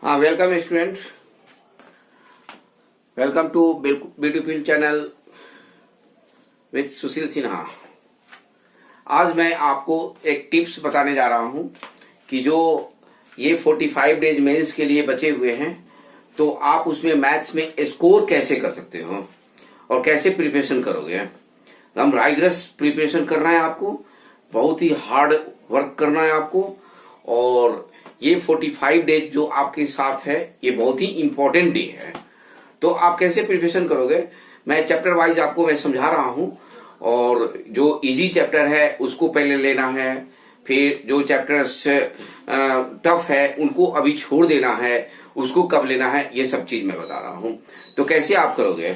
हाँ, welcome student. Welcome to beautiful channel with Sushil Sinha. आज मैं आपको एक टिप्स बताने जा रहा हूं कि जो ये 45 डेज मेंस के लिए बचे हुए हैं, तो आप उसमें मैथ्स में स्कोर कैसे कर सकते हो और कैसे प्रिपरेशन करोगे। हम राइगरस प्रिपरेशन करना है आपको, बहुत ही हार्ड वर्क करना है आपको। और ये 45 डेज जो आपके साथ है, ये बहुत ही इंपॉर्टेंट डे है। तो आप कैसे प्रिपरेशन करोगे, मैं चैप्टर वाइज आपको मैं समझा रहा हूं। और जो इजी चैप्टर है उसको पहले लेना है, फिर जो चैप्टर्स टफ है उनको अभी छोड़ देना है, उसको कब लेना है, ये सब चीज मैं बता रहा हूं। तो कैसे आप करोगे,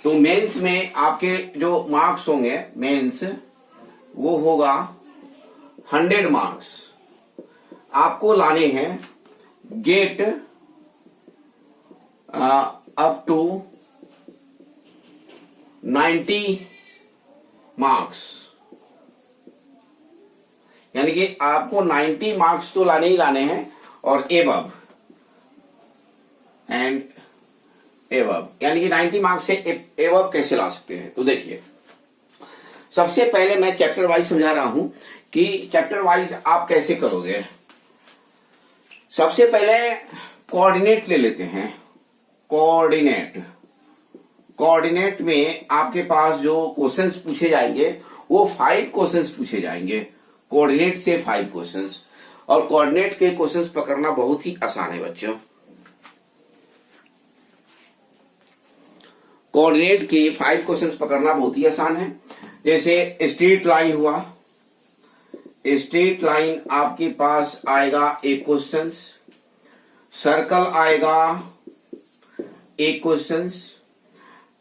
तो मेंस में आपके जो मार्क्स होंगे, मेंस वो होगा 100 मार्क्स आपको लाने हैं। गेट अप टू 90 मार्क्स, यानी कि आपको 90 मार्क्स तो लाने ही लाने हैं। और एबव एंड एबव, यानी कि 90 मार्क्स से एबव कैसे ला सकते हैं। तो देखिए, सबसे पहले मैं चैप्टर वाइज समझा रहा हूं कि चैप्टर वाइज आप कैसे करोगे। सबसे पहले कोऑर्डिनेट ले लेते हैं। कोऑर्डिनेट में आपके पास जो क्वेश्चंस पूछे जाएंगे वो 5 क्वेश्चंस पूछे जाएंगे। कोऑर्डिनेट से 5 क्वेश्चंस, और कोऑर्डिनेट के क्वेश्चंस पकड़ना बहुत ही आसान है बच्चों। कोऑर्डिनेट के 5 क्वेश्चंस पकड़ना बहुत ही आसान है। जैसे स्ट्रेट लाइन हुआ, स्ट्रेट लाइन आपके पास आएगा एक क्वेश्चन, सर्कल आएगा एक क्वेश्चन,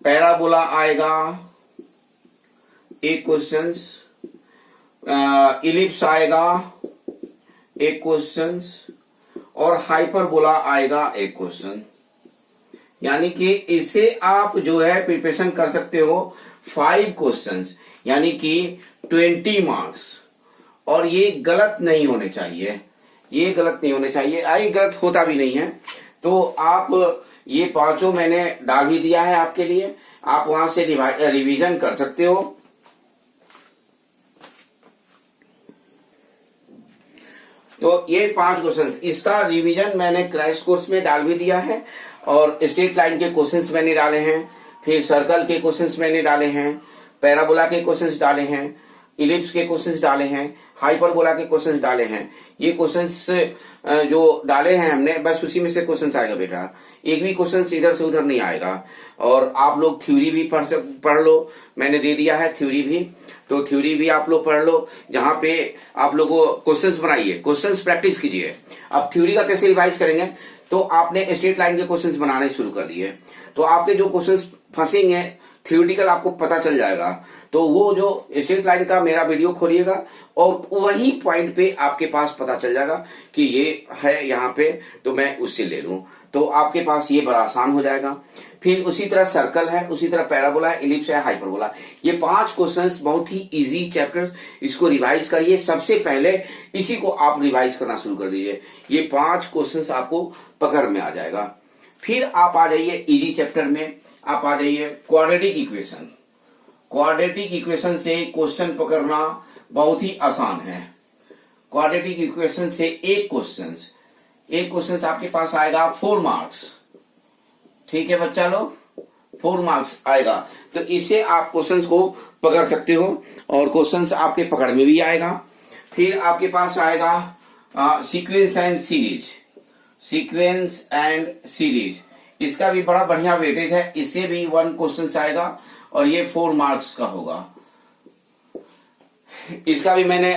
पैराबोला आएगा एक क्वेश्चन, इलिप्स आएगा एक क्वेश्चन, और हाइपरबोला आएगा एक क्वेश्चन। यानी कि इससे आप जो है प्रिपरेशन कर सकते हो 5 क्वेश्चंस, यानी कि 20 मार्क्स। और ये गलत नहीं होने चाहिए, ये गलत नहीं होने चाहिए, आई गलत होता भी नहीं है। तो आप ये पांचों मैंने डाल भी दिया है आपके लिए, आप वहां से रिवीजन कर सकते हो। तो ये 5 क्वेश्चन, इसका रिवीजन मैंने क्रैश कोर्स में डाल भी दिया है। और स्ट्रेट लाइन के क्वेश्चंस मैंने डाले हैं, फिर सर्कल के क्वेश्चंस मैंने डाले हैं, पैराबोला के क्वेश्चंस डाले हैं, इलिप्स के क्वेश्चंस डाले हैं, हाइपरबोला के क्वेश्चंस डाले हैं। ये क्वेश्चंस जो डाले हैं हमने, बस उसी में से क्वेश्चंस आएगा बेटा, एक भी क्वेश्चंस इधर से उधर नहीं आएगा। और आप लोग थ्योरी भी पढ़ लो, मैंने दे दिया है थ्योरी भी, तो थ्योरी भी आप लोग पढ़ लो। जहां पे आप लोगों क्वेश्चंस बनाइए, क्वेश्चंस प्रैक्टिस कीजिए। अब थ्योरी का कैसे रिवाइज करेंगे, तो आपने स्ट्रेट लाइन के क्वेश्चंस बनाने शुरू कर दिए, तो आपके जो क्वेश्चंस फंसेंगे थ्योरेटिकल आपको पता चल जाएगा। तो वो जो स्ट्रेट लाइन का मेरा वीडियो खोलिएगा और वही पॉइंट पे आपके पास पता चल जाएगा कि ये है यहाँ पे, तो मैं उससे ले लूं, तो आपके पास ये बड़ा आसान हो जाएगा। फिर उसी तरह सर्कल है, उसी तरह पैराबोला है, इलिप्स है, हाइपरबोला। ये 5 क्वेश्चंस बहुत ही इजी चैप्टर, इसको रिवाइज करिए। सबसे पहले इसी को आप रिवाइज करना शुरू कर दीजिए, ये 5 क्वेश्चंस आपको पकड़ में आ जाएगा। फिर आप आ जाइए इजी चैप्टर में, आप आ जाइए क्वाड्रेटिक इक्वेशन। क्वाड्रेटिक इक्वेशन से क्वेश्चन पकड़ना बहुत ही आसान है। क्वाड्रेटिक इक्वेशन से एक क्वेश्चन आपके पास आएगा 4 मार्क्स। ठीक है बच्चा लोग, 4 मार्क्स आएगा। तो इससे आप क्वेश्चंस को पकड़ सकते हो और क्वेश्चंस आपके पकड़ में भी आएगा। फिर आपके पास आएगा सीक्वेंस एंड सीरीज, इसका भी बड़ा बढ़िया वेटेज है, इससे भी 1 क्वेश्चन आएगा और ये 4 मार्क्स का होगा। इसका भी मैंने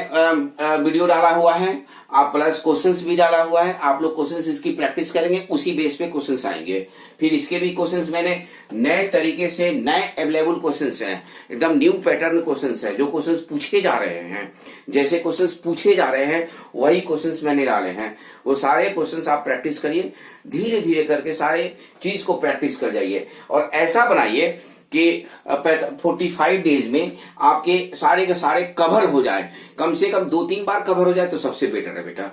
वीडियो डाला हुआ है, आप प्लस क्वेश्चंस भी डाला हुआ है। आप लोग क्वेश्चंस इसकी प्रैक्टिस करेंगे, उसी बेस पे क्वेश्चंस आएंगे। फिर इसके भी क्वेश्चंस मैंने नए तरीके से, नए अवेलेबल क्वेश्चंस हैं, एकदम न्यू पैटर्न क्वेश्चंस है, जो क्वेश्चंस पूछे जा रहे हैं, जैसे क्वेश्चंस पूछे जा रहे हैं वही क्वेश्चंस मैंने डाले हैं। वो सारे क्वेश्चंस आप प्रैक्टिस करिए, धीरे धीरे करके सारे चीज को प्रैक्टिस कर जाइए। और ऐसा बनाइए कि 45 डेज में आपके सारे के सारे कवर हो जाए, कम से कम 2-3 बार कवर हो जाए तो सबसे बेटर है बेटा।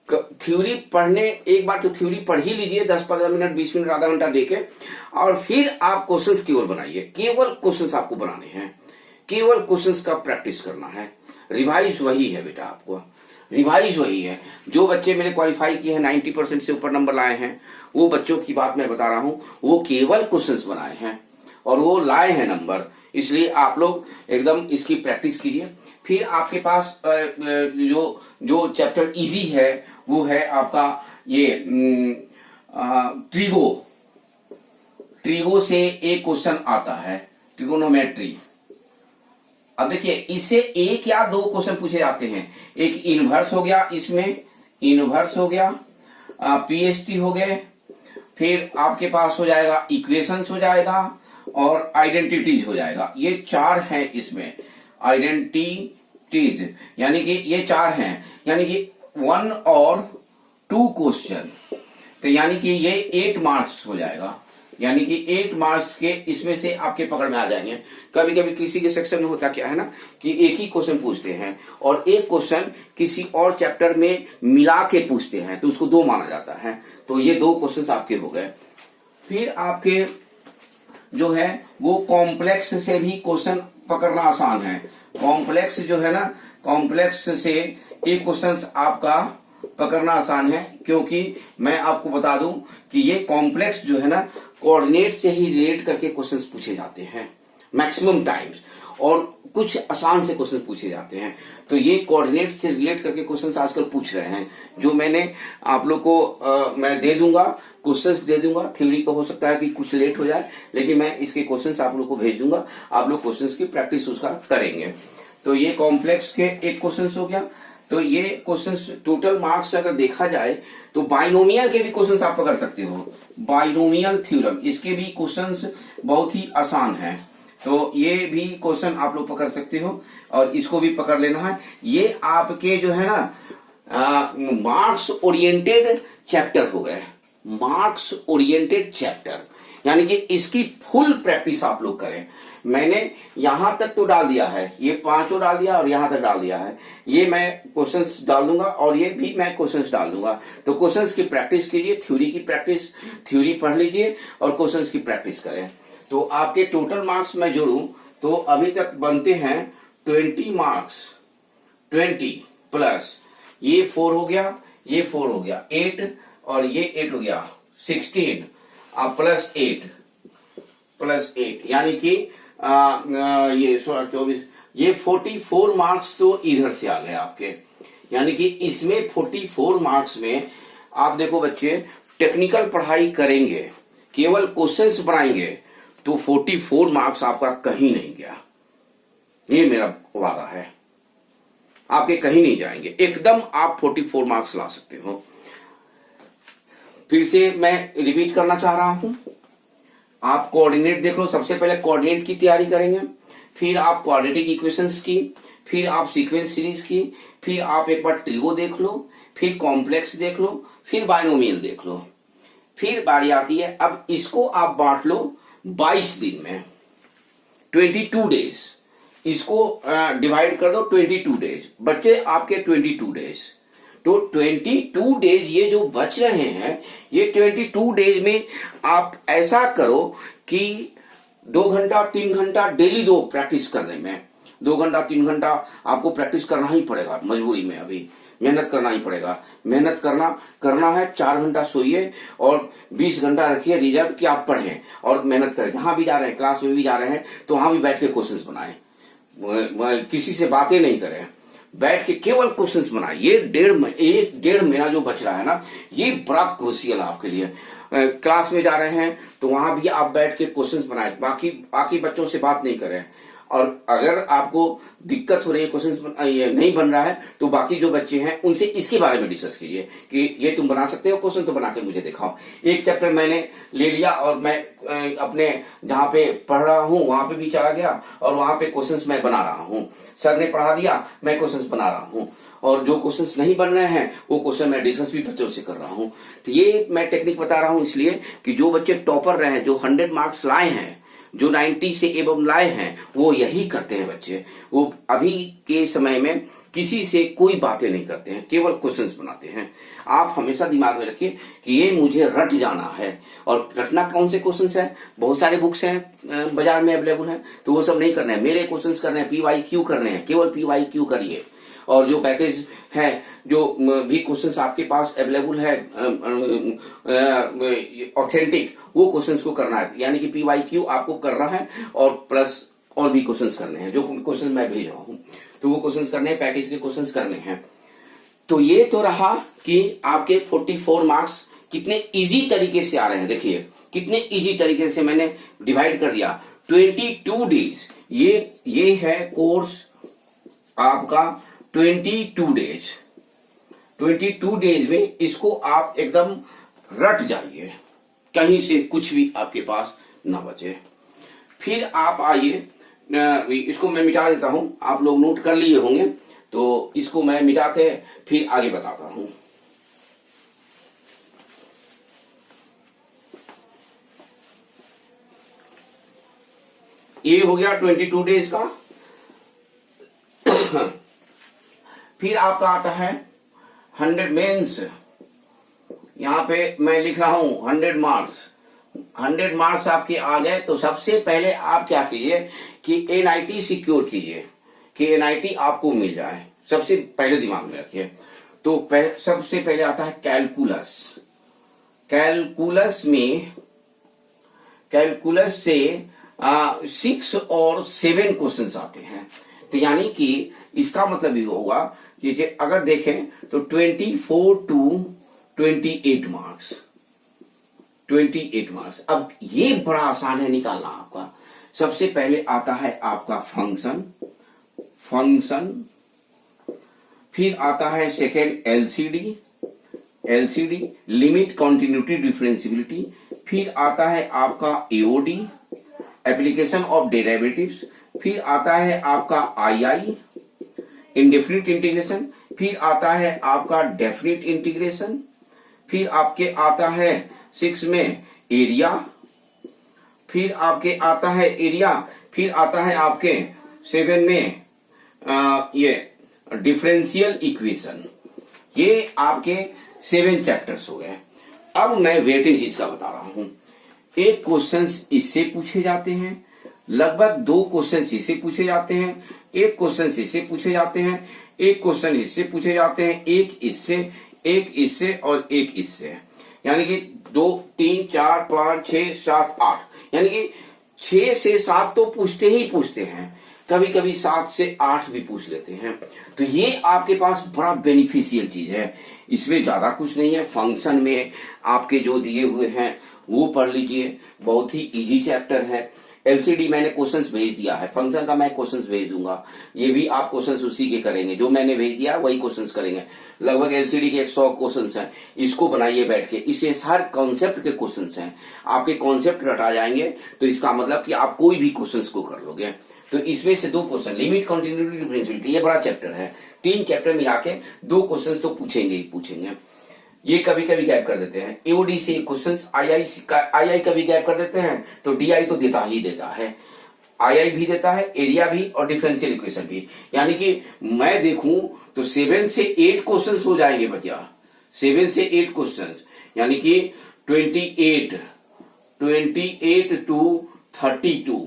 थ्योरी पढ़ने, एक बार तो थ्योरी पढ़ ही लीजिए 10-15 मिनट, 20 मिनट, आधा घंटा देके, और फिर आप क्वेश्चंस केवल बनाइए। केवल क्वेश्चंस आपको बनाने हैं, केवल क्वेश्चंस का प्रैक्टिस करना है। रिवाइज वही है बेटा, आपको रिवाइज वही है। जो बच्चे मेरे क्वालिफाई किए हैं, 90% से ऊपर नंबर लाए हैं, वो बच्चों की बात मैं बता रहा हूं, वो केवल क्वेश्चंस बनाए हैं और वो लाए हैं नंबर। इसलिए आप लोग एकदम इसकी प्रैक्टिस कीजिए। फिर आपके पास जो चैप्टर इजी है वो है आपका ये ट्रिगो से एक क्वेश्चन आता है, ट्रिगोनोमेट्री। अब देखिए, इससे एक या दो क्वेश्चन पूछे जाते हैं। एक इनवर्स हो गया, इसमें इनवर्स हो गया, पीएसटी हो गए, फिर आपके पास हो जाएगा इक्वेशंस हो जाएगा, और आइडेंटिटीज हो जाएगा। ये 4 हैं इसमें, आइडेंटिटीज, यानी कि ये 4 हैं, यानी कि 1 और 2 क्वेश्चन, तो यानी कि ये 8 मार्क्स हो जाएगा। यानी कि 8 मार्क्स के इसमें से आपके पकड़ में आ जाएंगे। कभी कभी किसी के सेक्शन में होता क्या है ना, कि एक ही क्वेश्चन पूछते हैं और एक क्वेश्चन किसी और चैप्टर में मिला के पूछते हैं, तो उसको 2 माना जाता है। तो ये 2 क्वेश्चन आपके हो गए। फिर आपके जो है वो कॉम्प्लेक्स से भी क्वेश्चन पकड़ना आसान है। कॉम्प्लेक्स जो है ना, कॉम्प्लेक्स से एक क्वेश्चन आपका पकड़ना आसान है, क्योंकि मैं आपको बता दूं कि ये कॉम्प्लेक्स जो है ना, कोऑर्डिनेट से ही रिलेट करके क्वेश्चंस पूछे जाते हैं मैक्सिमम टाइम्स, और कुछ आसान से क्वेश्चन पूछे जाते हैं। तो ये कोऑर्डिनेट से रिलेट करके क्वेश्चंस आजकल पूछ रहे हैं, जो मैंने आप लोग को मैं दे दूंगा, क्वेश्चंस दे दूंगा। थ्योरी का हो सकता है कि कुछ लेट हो जाए, लेकिन मैं इसके क्वेश्चंस आप लोग को भेज दूंगा, आप लोग क्वेश्चंस की प्रैक्टिस उसका करेंगे। तो ये कॉम्प्लेक्स के एक क्वेश्चन हो गया। तो ये क्वेश्चंस टोटल मार्क्स अगर देखा जाए तो बाइनोमियल के भी क्वेश्चंस आप पकड़ सकते हो। बाइनोमियल थ्योरम, इसके भी क्वेश्चंस बहुत ही आसान है, तो ये भी क्वेश्चन आप लोग पकड़ सकते हो और इसको भी पकड़ लेना है। ये आपके जो है ना मार्क्स ओरिएंटेड चैप्टर हो गए, मार्क्स ओरिएंटेड चैप्टर, यानी कि इसकी फुल प्रैक्टिस आप लोग करें। मैंने यहां तक तो डाल दिया है, ये 5 डाल दिया और यहां तक डाल दिया है, ये मैं क्वेश्चंस डाल दूंगा और ये भी मैं क्वेश्चंस डाल दूंगा। तो क्वेश्चंस की प्रैक्टिस कीजिए, थ्योरी की प्रैक्टिस, थ्योरी पढ़ लीजिए और क्वेश्चंस की प्रैक्टिस करें। तो आपके टोटल मार्क्स मैं जोड़ूं तो अभी तक बनते हैं 20 मार्क्स, 20 प्लस ये 4 हो गया, ये 4 हो गया, 8, और ये 8 हो गया 16, प्लस 8, यानी कि ये 24, ये 44 मार्क्स तो इधर से आ गए आपके। यानी कि इसमें 44 मार्क्स में आप देखो बच्चे, टेक्निकल पढ़ाई करेंगे, केवल क्वेश्चंस बनाएंगे, तो 44 मार्क्स आपका कहीं नहीं गया। ये मेरा वादा है, आपके कहीं नहीं जाएंगे, एकदम आप 44 मार्क्स ला सकते हो। फिर से मैं रिपीट करना चाह रहा हूं, आप कोऑर्डिनेट देख लो। सबसे पहले कोऑर्डिनेट की तैयारी करेंगे, फिर आप क्वाड्रेटिक इक्वेशंस की, फिर आप सीक्वेंस सीरीज की, फिर आप एक बार ट्रिगो देख लो, फिर कॉम्प्लेक्स देख लो, फिर बाइनोमियल देख लो। फिर बारी आती है, अब इसको आप बांट लो 22 दिन में, 22 डेज, इसको डिवाइड कर दो 22 डेज, बच्चे आपके 22 डेज। तो 22 डेज ये जो बच रहे हैं, ये 22 डेज में आप ऐसा करो कि 2 घंटा 3 घंटा डेली दो प्रैक्टिस करने में। 2 घंटा 3 घंटा आपको प्रैक्टिस करना ही पड़ेगा, मजबूरी में अभी मेहनत करना ही पड़ेगा। मेहनत करना है, 4 घंटा सोइए और 20 घंटा रखिए रिजर्व कि आप पढ़ें और मेहनत करें। जहां भी जा रहे हैं, क्लास में भी जा रहे हैं, तो वहां भी बैठ के क्वेश्चंस बनाएं, किसी से बातें नहीं करें, बैठ के केवल क्वेश्चंस बनाए। ये 1.5 महीना जो बच रहा है ना, ये बड़ा क्रूशियल है आपके लिए। क्लास में जा रहे हैं तो वहां भी आप बैठ के क्वेश्चंस बनाए, बाकी बच्चों से बात नहीं करें। और अगर आपको दिक्कत हो रही है, क्वेश्चन नहीं बन रहा है, तो बाकी जो बच्चे हैं उनसे इसके बारे में डिस्कस कीजिए कि ये तुम बना सकते हो क्वेश्चन, तो बना के मुझे दिखाओ। एक चैप्टर मैंने ले लिया और मैं अपने जहां पे पढ़ रहा हूं वहां पे भी चला गया और वहां पे क्वेश्चंस मैं बना रहा हूं। सर ने पढ़ा दिया, मैं क्वेश्चंस बना रहा हूं, और जो क्वेश्चंस नहीं बन रहे हैं वो क्वेश्चन मैं डिस्कस भी बच्चों से कर रहा हूं। तो ये मैं टेक्निक बता रहा हूं इसलिए कि जो बच्चे टॉपर रहे हैं, जो 100 मार्क्स लाए हैं, जो 90 से एबव लाए हैं, वो यही करते हैं बच्चे। वो अभी के समय में किसी से कोई बातें नहीं करते हैं, केवल क्वेश्चंस बनाते हैं। आप हमेशा दिमाग में रखिए कि ये मुझे रट जाना है। और रटना कौन से क्वेश्चंस है, बहुत सारे बुक्स हैं बाजार में अवेलेबल है, तो वो सब नहीं करना है, मेरे क्वेश्चंस करने हैं, PYQ करने हैं, केवल PYQ करिए। और जो पैकेज है, जो भी क्वेश्चंस आपके पास अवेलेबल है ऑथेंटिक, वो क्वेश्चंस को करना है। यानी कि PYQ आपको करना है और प्लस और भी क्वेश्चंस करने हैं, जो क्वेश्चन मैं भेज रहा हूं तो वो क्वेश्चंस करने हैं, पैकेज के क्वेश्चंस करने हैं। तो ये तो रहा कि आपके 44 मार्क्स कितने इजी तरीके से आ रहे हैं। देखिए कितने इजी तरीके से मैंने डिवाइड कर दिया। 22 डेज, ये है कोर्स आपका 22 डेज। 22 डेज में इसको आप एकदम रट जाइए, कहीं से कुछ भी आपके पास ना बचे। फिर आप आइए, इसको मैं मिटा देता हूं, आप लोग नोट कर लिए होंगे, तो इसको मैं मिटा के फिर आगे बताता हूं। ये हो गया 22 डेज का। फिर आपका आता है 100 मेंस। यहां पे मैं लिख रहा हूं 100 मार्क्स। 100 मार्क्स आपके आ गए, तो सबसे पहले आप क्या कीजिए कि NIT सिक्योर कीजिए, कि NIT आपको मिल जाए, सबसे पहले दिमाग में रखिए। तो सबसे पहले आता है कैलकुलस। कैलकुलस से 6 और 7 क्वेश्चंस आते हैं। तो यानी कि इसका मतलब ये होगा कि अगर देखें तो 24 to 28 मार्क्स। 28 मार्क्स। अब ये बड़ा आसान है निकालना आपका। सबसे पहले आता है आपका फंक्शन, फिर आता है second LCD, limit continuity differentiability, फिर आता है आपका AOD, एप्लीकेशन ऑफ डेरिवेटिव्स, फिर आता है आपका II, इंडेफिनिट इंटीग्रेशन, फिर आता है आपका डेफिनिट इंटीग्रेशन, फिर आपके आता है 6 में एरिया, फिर आपके आता है एरिया, फिर आता है आपके 7 में ये डिफरेंशियल इक्वेशन। ये आपके 7 चैप्टर्स हो गए। अब मैं वेटेज इसका बता रहा हूं। एक क्वेश्चन इससे पूछे जाते हैं, लगभग 2 क्वेश्चन इससे पूछे जाते हैं, एक क्वेश्चन इससे पूछे जाते हैं, एक क्वेश्चन इससे पूछे जाते हैं, एक इससे और एक इससे। यानी कि 2, 3, 4, 5, 6, 7, 8, यानी कि 6 से 7 तो पूछते ही पूछते हैं, कभी कभी 7 से 8 भी पूछ लेते हैं। तो ये आपके पास बड़ा बेनिफिशियल चीज है। इसमें ज्यादा कुछ नहीं है। फंक्शन में आपके जो दिए हुए हैं वो पढ़ लीजिए, बहुत ही इजी चैप्टर है। LCD मैंने क्वेश्चंस भेज दिया है, फंक्शन का मैं क्वेश्चंस भेज दूंगा, ये भी आप क्वेश्चंस उसी के करेंगे, जो मैंने भेज दिया वही क्वेश्चंस करेंगे। लगभग LCD के 100 क्वेश्चंस हैं, इसको बनाइए बैठ के। इससे हर कॉन्सेप्ट के क्वेश्चंस हैं, आपके कॉन्सेप्ट रटा जाएंगे, तो इसका मतलब कि आप कोई भी क्वेश्चंस को कर लोगे। तो इसमें से 2 क्वेश्चन, लिमिट कंटिन्यूटी डिफरेंशियबिलिटी, ये बड़ा चैप्टर है। 3 चैप्टर मिला के 2 क्वेश्चन तो पूछेंगे ही पूछेंगे। ये कभी कभी गैप कर देते हैं। AOD से क्वेश्चन, II कभी गैप कर देते हैं, तो DI तो देता ही देता है, II भी देता है, एरिया भी और डिफरेंशियल इक्वेशन भी। यानी कि मैं देखूं तो 7 से 8 क्वेश्चन हो जाएंगे बच्चा, 7 से 8 क्वेश्चन, यानी कि 28 to 32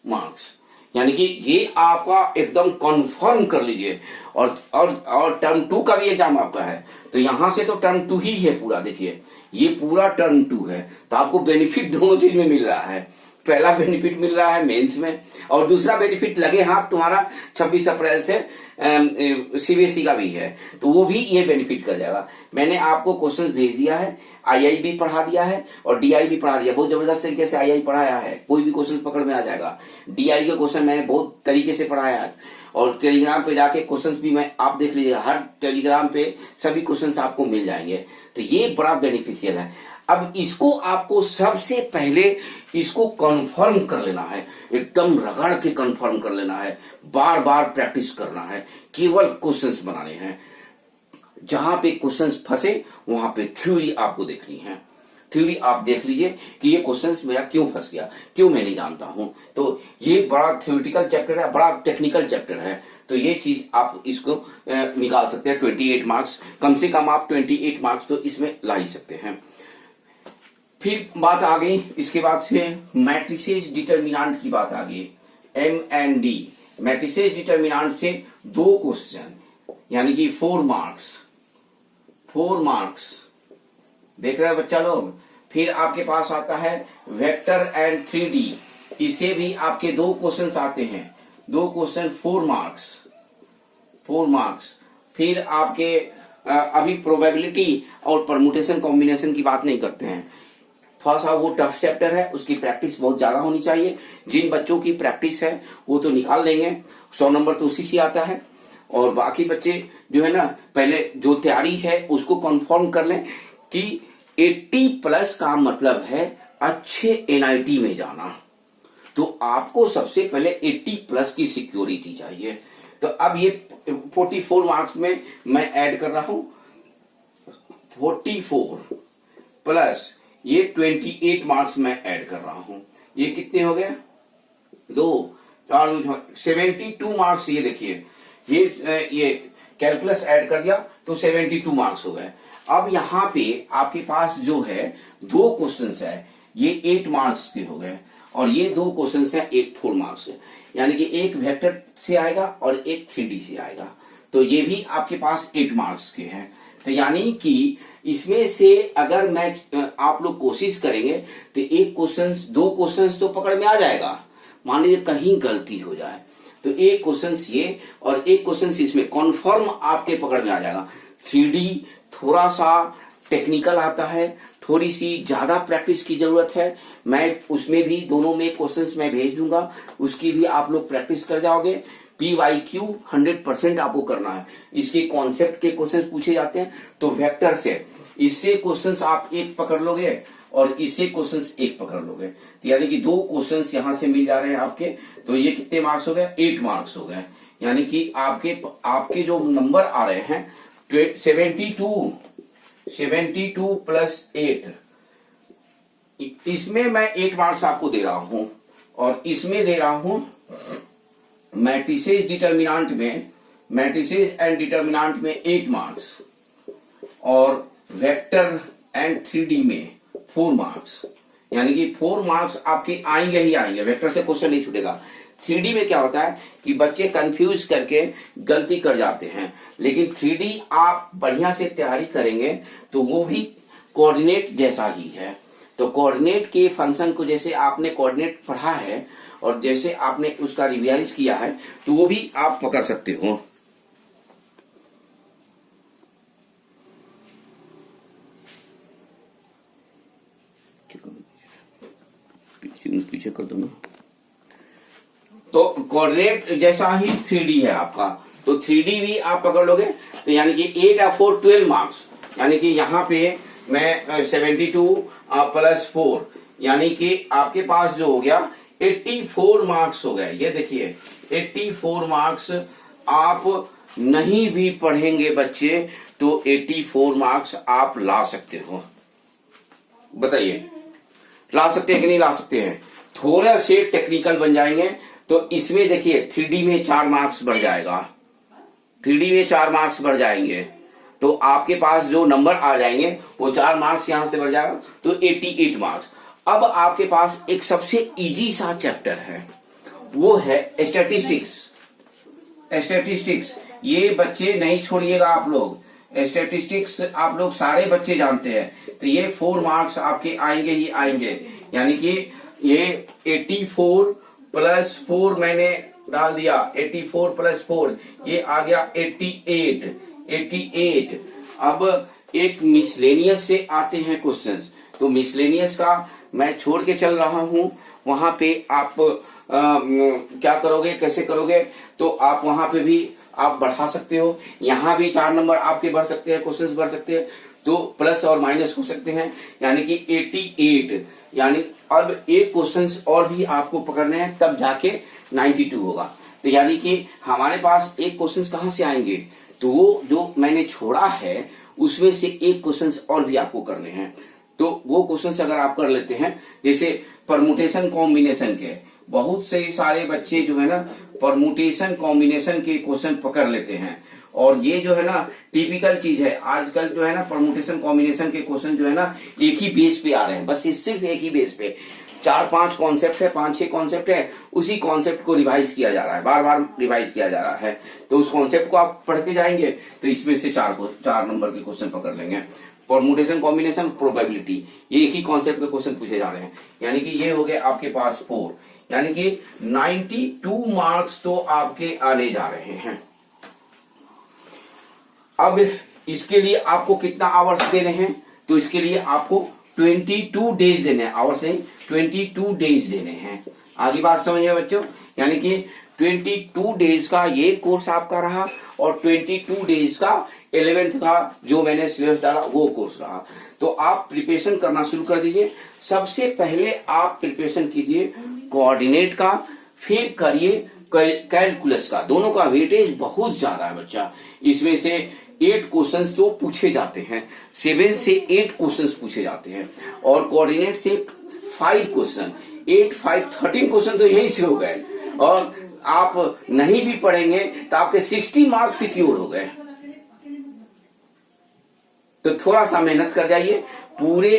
मार्क्स। यानी कि ये आपका एकदम कंफर्म कर लीजिए। और टर्म 2 का भी एग्जाम आपका है, तो यहां से तो टर्म 2 ही है पूरा। देखिए ये पूरा टर्म 2 है, तो आपको बेनिफिट दोनों चीज में मिल रहा है। पहला बेनिफिट मिल रहा है मेंस में, और दूसरा बेनिफिट लगे हाथ तुम्हारा 26 अप्रैल से CBSE का भी है, तो वो भी ये बेनिफिट कर जाएगा। मैंने आपको क्वेश्चन भेज दिया है, II भी पढ़ा दिया है और DI भी पढ़ा दिया। बहुत जबरदस्त तरीके से II पढ़ाया है, कोई भी क्वेश्चन पकड़ में आ जाएगा। DI के क्वेश्चन मैंने बहुत तरीके से पढ़ाया है, और टेलीग्राम पे जाके क्वेश्चंस भी मैं आप देख लीजिएगा, हर टेलीग्राम पे सभी क्वेश्चंस आपको मिल जाएंगे। तो ये बड़ा बेनिफिशियल है। अब इसको आपको सबसे पहले इसको कंफर्म कर लेना है, एकदम रगड़ के कंफर्म कर लेना है, बार बार प्रैक्टिस करना है, केवल क्वेश्चंस बनाने हैं। जहां पे क्वेश्चंस फंसे वहां पे थ्योरी आपको देखनी है। थ्योरी आप देख लीजिए कि ये क्वेश्चंस मेरा क्यों फंस गया, क्यों मैं नहीं जानता हूं। तो ये बड़ा थ्योरेटिकल चैप्टर है, बड़ा टेक्निकल चैप्टर है, तो ये चीज आप इसको निकाल सकते हैं 28 मार्क्स, कम से कम आप 28 मार्क्स तो इसमें ला ही सकते हैं। फिर बात आ गई, इसके बाद से मैट्रिसेस डिटर्मिनेंट की बात आ गई, M&D मैट्रिसेस डिटर्मिनेंट से 2 क्वेश्चन यानी कि 4 मार्क्स देख रहे हैं बच्चा लोग। फिर आपके पास आता है वेक्टर एंड 3D, इसे भी आपके 2 क्वेश्चन आते हैं, 2 क्वेश्चन 4 मार्क्स। फिर आपके अभी प्रोबेबिलिटी और परमुटेशन कॉम्बिनेशन की बात नहीं करते हैं, थोड़ा सा वो टफ चैप्टर है, उसकी प्रैक्टिस बहुत ज्यादा होनी चाहिए। जिन बच्चों की प्रैक्टिस है वो तो निकाल लेंगे, 100 नंबर तो उसी से आता है। और बाकी बच्चे जो है ना, पहले जो तैयारी है उसको कंफर्म कर लें कि 80 प्लस का मतलब है अच्छे NIT में जाना। तो आपको सबसे पहले 80 प्लस की सिक्योरिटी चाहिए। तो अब ये 44 मार्क्स में मैं ऐड कर रहा हूं 44 प्लस ये 28 मार्क्स में ऐड कर रहा हूं। ये कितने हो गए, 2 4 72 मार्क्स। ये देखिए ये कैलकुलस ऐड कर दिया तो 72 मार्क्स हो गए। अब यहाँ पे आपके पास जो है 2 क्वेश्चंस है, ये 8 मार्क्स के हो गए, और ये 2 क्वेश्चंस है 8 4 मार्क्स के, यानी कि एक वेक्टर से आएगा और एक 3D से आएगा, तो ये भी आपके पास 8 मार्क्स के हैं। तो यानी कि इसमें से अगर मैं आप लोग कोशिश करेंगे तो एक क्वेश्चन 2 क्वेश्चन तो पकड़ में आ जाएगा। मान लीजिए कहीं गलती हो जाए तो एक क्वेश्चन ये और एक क्वेश्चन इसमें कॉन्फर्म आपके पकड़ में आ जाएगा। 3D थोड़ा सा टेक्निकल आता है, थोड़ी सी ज्यादा प्रैक्टिस की जरूरत है। मैं उसमें भी दोनों में क्वेश्चंस मैं भेज दूंगा, उसकी भी आप लोग प्रैक्टिस कर जाओगे। PYQ 100% आपको करना है। इसके कॉन्सेप्ट के क्वेश्चंस पूछे जाते हैं, तो वेक्टर से इससे क्वेश्चंस आप एक पकड़ लोगे और इससे क्वेश्चंस एक पकड़ लोगे, तो यानी कि 2 क्वेश्चंस यहां से मिल जा रहे हैं आपके। तो ये कितने मार्क्स हो गए, 8 मार्क्स हो गए, यानी कि आपके जो नंबर आ रहे हैं 72 प्लस 8, इसमें मैं 8 मार्क्स आपको दे रहा हूं, और इसमें दे रहा हूं मैट्रिसेस एंड डिटर्मिनेंट में 8 मार्क्स, और वेक्टर एंड 3D में 4 मार्क्स, यानी कि 4 मार्क्स आपके आएंगे ही आएंगे, वेक्टर से क्वेश्चन नहीं छूटेगा। 3D में क्या होता है कि बच्चे कंफ्यूज करके गलती कर जाते हैं, लेकिन 3D आप बढ़िया से तैयारी करेंगे तो वो भी कोऑर्डिनेट जैसा ही है। तो कोऑर्डिनेट के फंक्शन को जैसे आपने कोऑर्डिनेट पढ़ा है और जैसे आपने उसका रिवाइज किया है, तो वो भी आप पकड़ सकते हो। पीछे कर दो ना। तो कोऑर्डिनेट जैसा ही 3D है आपका, तो 3D भी आप पकड़ लोगे, तो यानी कि 8 या 4 12 मार्क्स, यानी कि यहाँ पे मैं 72 प्लस 4, यानी कि आपके पास जो हो गया 84 मार्क्स हो गए। ये देखिए 84 मार्क्स आप नहीं भी पढ़ेंगे बच्चे तो 84 मार्क्स आप ला सकते हो। बताइए ला सकते हैं कि नहीं ला सकते हैं? थोड़ा से टेक्निकल बन जाएंगे तो इसमें देखिए 3D में 4 मार्क्स बढ़ जाएगा, 3D में 4 मार्क्स बढ़ जाएंगे, तो आपके पास जो नंबर आ जाएंगे वो 4 मार्क्स यहां से बढ़ जाएगा, तो 88 मार्क्स। अब आपके पास एक सबसे इजी सा चैप्टर है, वो है स्टैटिस्टिक्स। ये बच्चे नहीं छोड़िएगा आप लोग, स्टैटिस्टिक्स आप लोग सारे बच्चे जानते हैं, तो ये 4 मार्क्स आपके आएंगे ही आएंगे, यानी कि ये 84 प्लस 4 मैंने डाल दिया, 84 प्लस 4 ये आ गया 88। अब एक मिसलेनियस से आते हैं क्वेश्चंस, तो मिसलेनियस का मैं छोड़ के चल रहा हूं, वहां पे आप क्या करोगे, कैसे करोगे, तो आप वहां पे भी आप बढ़ा सकते हो, यहाँ भी 4 नंबर आपके बढ़ सकते हैं, क्वेश्चंस बढ़ सकते हैं, तो प्लस और माइनस हो सकते हैं, यानी कि 88, यानी अब एक क्वेश्चंस और भी आपको पकड़ने हैं तब जाके 92 होगा। तो यानी कि हमारे पास एक क्वेश्चंस कहां से आएंगे, तो वो जो मैंने छोड़ा है उसमें से एक क्वेश्चंस और भी आपको करने हैं, तो वो क्वेश्चंस अगर आप कर लेते हैं, जैसे परमुटेशन कॉम्बिनेशन के, बहुत से सारे बच्चे जो है ना परमुटेशन कॉम्बिनेशन के क्वेश्चन पकड़ लेते हैं, और ये जो है ना टिपिकल चीज है आजकल जो है ना, परमुटेशन कॉम्बिनेशन के क्वेश्चन जो है ना एक ही बेस पे आ रहे हैं, बस ये सिर्फ एक ही बेस पे 4-5 कॉन्सेप्ट है, 5-6 कॉन्सेप्ट है, उसी कॉन्सेप्ट को रिवाइज किया जा रहा है, बार बार रिवाइज किया जा रहा है। तो उस कॉन्सेप्ट को आप पढ़ के जाएंगे तो इसमें से 4 नंबर के क्वेश्चन पकड़ लेंगे। परमुटेशन कॉम्बिनेशन प्रोबेबिलिटी, ये एक ही कॉन्सेप्ट के क्वेश्चन पूछे जा रहे हैं, यानी कि ये हो गए आपके पास 4, यानी कि 92 मार्क्स तो आपके आने जा रहे हैं। अब इसके लिए आपको कितना आवर्स देने हैं, तो इसके लिए आपको 22 डेज देने हैं, आवर्स नहीं 22 डेज देने हैं। आगे बात समझिए बच्चों, यानी कि 22 डेज का ये कोर्स आपका रहा और 22 डेज का 11th का जो मैंने सिलेबस डाला वो कोर्स रहा। तो आप प्रिपरेशन करना शुरू कर दीजिए। सबसे पहले आप प्रिपरेशन कीजिए कोऑर्डिनेट का, फिर करिए कैलकुलस का। दोनों का वेटेज बहुत ज्यादा है बच्चा, इसमें से 8 क्वेश्चंस तो पूछे जाते हैं, 7 से 8 क्वेश्चंस पूछे जाते हैं, और कोऑर्डिनेट से 5 क्वेश्चन, 8 5 13 क्वेश्चन तो यहीं से हो गए, और आप नहीं भी पढ़ेंगे तो आपके 60 मार्क्स सिक्योर हो गए। तो थोड़ा सा मेहनत कर जाइए, पूरे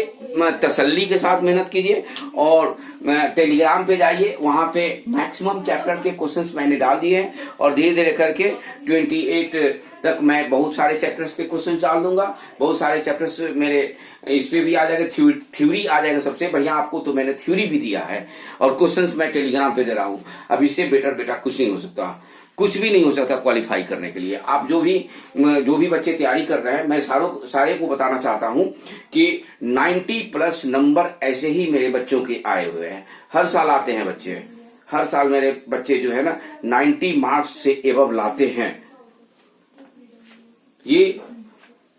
तसल्ली के साथ मेहनत कीजिए, और टेलीग्राम पे जाइए, वहां पे मैक्सिमम चैप्टर के क्वेश्चंस मैंने डाल दिए हैं, और धीरे धीरे करके 28 तक मैं बहुत सारे चैप्टर्स के क्वेश्चन डाल दूंगा। बहुत सारे चैप्टर्स मेरे इस पे भी आ जाएगा, थ्योरी आ जाएगा। सबसे बढ़िया आपको तो मैंने थ्योरी भी दिया है, और क्वेश्चंस मैं टेलीग्राम पे दे रहा हूँ। अब इससे बेटर बेटा कुछ नहीं हो सकता, कुछ भी नहीं हो सकता क्वालिफाई करने के लिए। आप जो भी बच्चे तैयारी कर रहे हैं, मैं सारे को बताना चाहता हूं कि 90+ नंबर ऐसे ही मेरे बच्चों के आए हुए हैं। हर साल आते हैं बच्चे, हर साल मेरे बच्चे जो है ना 90 मार्क्स से एबव लाते हैं। ये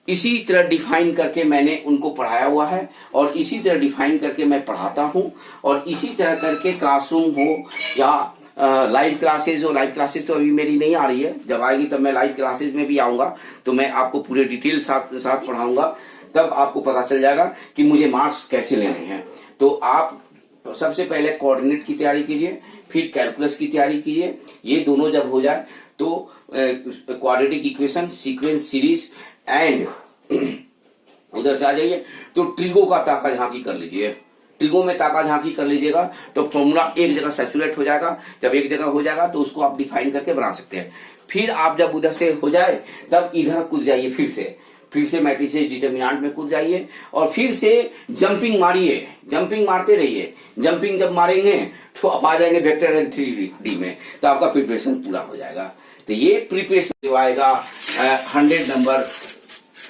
इसी तरह डिफाइन करके मैंने उनको पढ़ाया हुआ है, और इसी तरह डिफाइन करके मैं पढ़ाता हूं, और इसी तरह करके क्लासरूम हो या लाइव क्लासेस हो। लाइव क्लासेस तो अभी मेरी नहीं आ रही है, जब आएगी तब मैं लाइव क्लासेस में भी आऊंगा, तो मैं आपको पूरे डिटेल साथ पढ़ाऊंगा, तब आपको पता चल जाएगा कि मुझे मार्क्स कैसे लेने हैं। तो आप सबसे पहले कोऑर्डिनेट की तैयारी कीजिए, फिर कैलकुलस की तैयारी कीजिए। ये दोनों जब हो जाए तो quadratic equation, sequence, series and उधर से आ जाइए तो ट्रिगो का ताका झांकी कर लीजिए। ट्रिगो में ताका झांकी कर लीजिएगा तो फॉर्मूला एक जगह सैचुरेट हो जाएगा। जब एक जगह हो जाएगा तो उसको आप डिफाइन करके बना सकते हैं। फिर आप जब उधर से हो जाए तब इधर कूद जाइए, फिर से मैट्रिसेस डिटर्मिनेंट में कूद जाइए, और फिर से जंपिंग मारिए, जंपिंग मारते रहिए। जंपिंग जब मारेंगे तो आप आ जाएंगे वेक्टर एंड 3D में, तो आपका प्रिपरेशन पूरा हो जाएगा। तो ये प्रिपरेशन जो आएगा 100 नंबर,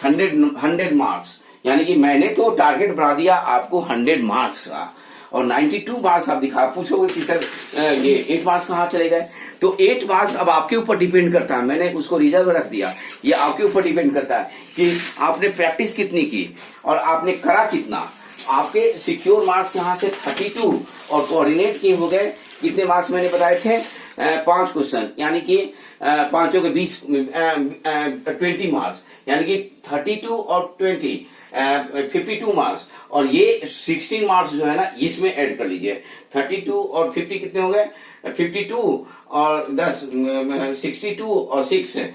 100 मार्क्स, यानी कि मैंने तो टारगेट बढ़ा दिया आपको 100 मार्क्स का, और 92 मार्क्स आप दिखा। पूछोगे कि सर ये 8 मार्क्स कहाँ चले गए, तो 8 मार्क्स अब आपके ऊपर डिपेंड करता है। मैंने उसको रिजर्व रख दिया, ये आपके ऊपर डिपेंड करता है कि आपने प्रैक्टिस कितनी की और आपने करा कितना। आपके सिक्योर मार्क्स यहाँ से 32, और कोऑर्डिनेट के हो गए कितने मार्क्स मैंने बताए थे, 5 क्वेश्चन, यानी कि 5 के 20 20 मार्क्स, यानी कि 32 और 20 52 मार्क्स, और ये 16 मार्क्स जो है ना इसमें ऐड कर लीजिए। 32 और 50 कितने हो गए, 52 और 10 62 और 6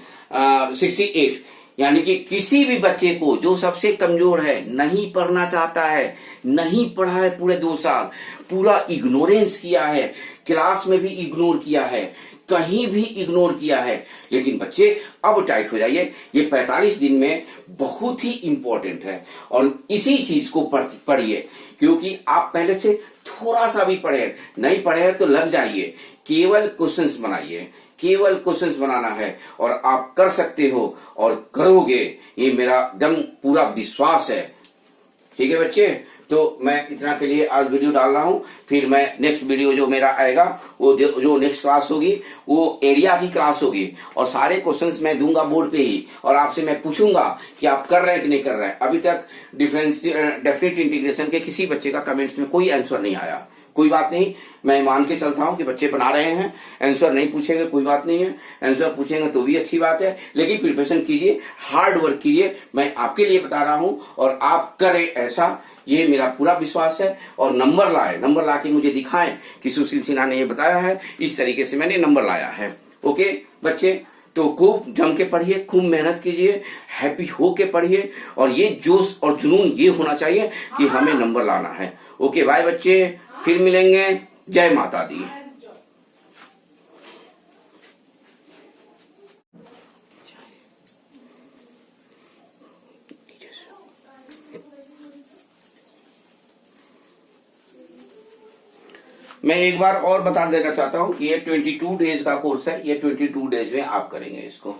68। यानी कि किसी भी बच्चे को जो सबसे कमजोर है, नहीं पढ़ना चाहता है, नहीं पढ़ा है पूरे 2 साल, पूरा इग्नोरेंस किया है, क्लास में भी इग्नोर किया है, कहीं भी इग्नोर किया है, लेकिन बच्चे अब टाइट हो जाइए। ये 45 दिन में बहुत ही इंपॉर्टेंट है, और इसी चीज को पढ़िए, क्योंकि आप पहले से थोड़ा सा भी पढ़े, नहीं पढ़े हैं तो लग जाइए। केवल क्वेश्चंस बनाइए, केवल क्वेश्चंस बनाना है, और आप कर सकते हो और करोगे, ये मेरा दम पूरा विश्वास है। ठीक है बच्चे, तो मैं इतना के लिए आज वीडियो डाल रहा हूं। फिर मैं नेक्स्ट वीडियो जो मेरा आएगा, वो जो नेक्स्ट क्लास होगी वो एरिया की क्लास होगी, और सारे क्वेश्चंस मैं दूंगा बोर्ड पे ही, और आपसे मैं पूछूंगा कि आप कर रहे हैं कि नहीं कर रहे हैं। अभी तक डेफिनेट इंटीग्रेशन के किसी बच्चे का कमेंट्स में कोई आंसर नहीं आया। कोई बात नहीं, मैं मान के चलता हूं कि बच्चे बना रहे हैं। आंसर नहीं पूछेंगे कोई बात नहीं है, आंसर पूछेंगे तो भी अच्छी बात है, लेकिन प्रिपरेशन कीजिए, हार्ड वर्क कीजिए। मैं आपके लिए बता रहा हूं, और आप करें ऐसा, ये मेरा पूरा विश्वास है। और नंबर ला के मुझे दिखाएं कि सुशील सिन्हा ने ये बताया है, इस तरीके से मैंने नंबर लाया है। ओके बच्चे, तो खूब जम के पढ़िए, खूब मेहनत कीजिए, हैप्पी हो के पढ़िए, और ये जोश और जुनून ये होना चाहिए कि हमें नंबर लाना है। ओके बाय बच्चे, फिर मिलेंगे। जय माता दी। मैं एक बार और बता देना चाहता हूं कि ये 22 डेज का कोर्स है, ये 22 डेज में आप करेंगे इसको।